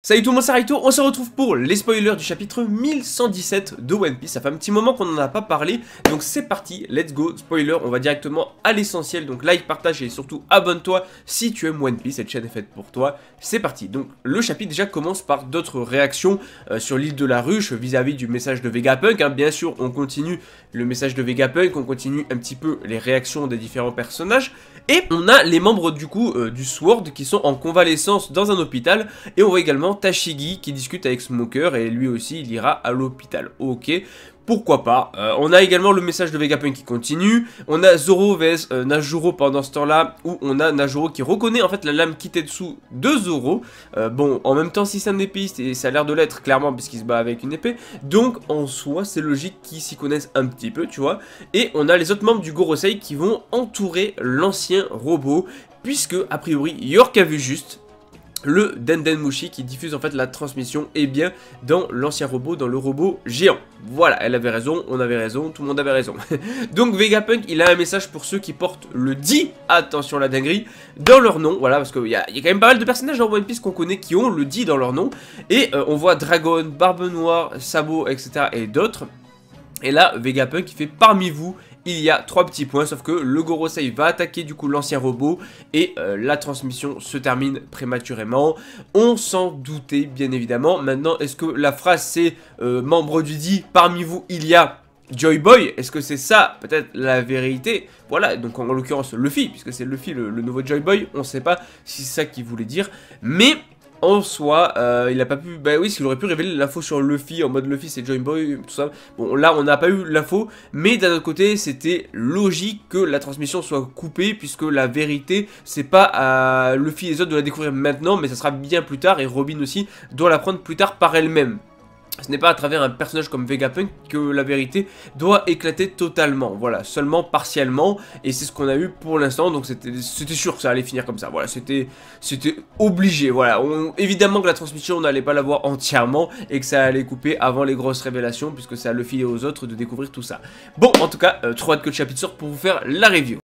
Salut tout le monde, c'est Raito, on se retrouve pour les spoilers du chapitre 1117 de One Piece. Ça fait un petit moment qu'on n'en a pas parlé, donc c'est parti, let's go, spoiler, on va directement à l'essentiel. Donc like, partage et surtout abonne-toi si tu aimes One Piece, cette chaîne est faite pour toi. C'est parti, donc le chapitre déjà commence par d'autres réactions sur l'île de la ruche vis-à-vis du message de Vegapunk, hein. Bien sûr, on continue le message de Vegapunk, on continue un petit peu les réactions des différents personnages. Et on a les membres du coup du Sword qui sont en convalescence dans un hôpital. Et on voit également Tashigi qui discute avec Smoker et lui aussi il ira à l'hôpital. Ok, pourquoi pas. On a également le message de Vegapunk qui continue. On a Zoro vs Najuro pendant ce temps-là, où on a Najuro qui reconnaît en fait la lame Kitetsu de Zoro. Bon, en même temps si c'est un épéiste, et ça a l'air de l'être clairement puisqu'il se bat avec une épée, donc en soi c'est logique qu'ils s'y connaissent un petit peu, tu vois. Et on a les autres membres du Gorosei qui vont entourer l'ancien robot, puisque a priori York a vu juste. Le Denden Mushi qui diffuse en fait la transmission est bien dans l'ancien robot, dans le robot géant. Voilà, elle avait raison, on avait raison, tout le monde avait raison. Donc Vegapunk, il a un message pour ceux qui portent le D, attention à la dinguerie, dans leur nom. Voilà, parce qu'il y a quand même pas mal de personnages dans One Piece qu'on connaît qui ont le D dans leur nom. Et on voit Dragon, Barbe Noire, Sabo, etc. et d'autres. Et là, Vegapunk, il fait parmi vous, il y a 3 petits points, sauf que le Gorosei va attaquer du coup l'ancien robot et la transmission se termine prématurément. On s'en doutait bien évidemment. Maintenant, est-ce que la phrase c'est membre du D, parmi vous il y a Joy Boy? Est-ce que c'est ça peut-être la vérité? Voilà, donc en l'occurrence Luffy, puisque c'est Luffy le nouveau Joy Boy, on ne sait pas si c'est ça qu'il voulait dire, mais... En soi, il a pas pu... Bah oui, il aurait pu révéler l'info sur Luffy, en mode Luffy c'est Joy Boy, tout ça. Bon, là, on n'a pas eu l'info, mais d'un autre côté, c'était logique que la transmission soit coupée, puisque la vérité, c'est pas à Luffy et les autres de la découvrir maintenant, mais ça sera bien plus tard, et Robin aussi doit l'apprendre plus tard par elle-même. Ce n'est pas à travers un personnage comme Vegapunk que la vérité doit éclater totalement, voilà, seulement partiellement, et c'est ce qu'on a eu pour l'instant, donc c'était sûr que ça allait finir comme ça, voilà, c'était obligé, voilà, évidemment que la transmission on n'allait pas la voir entièrement, et que ça allait couper avant les grosses révélations, puisque ça a le filer aux autres de découvrir tout ça. Bon, en tout cas, trop hâte que le chapitre sorte pour vous faire la review.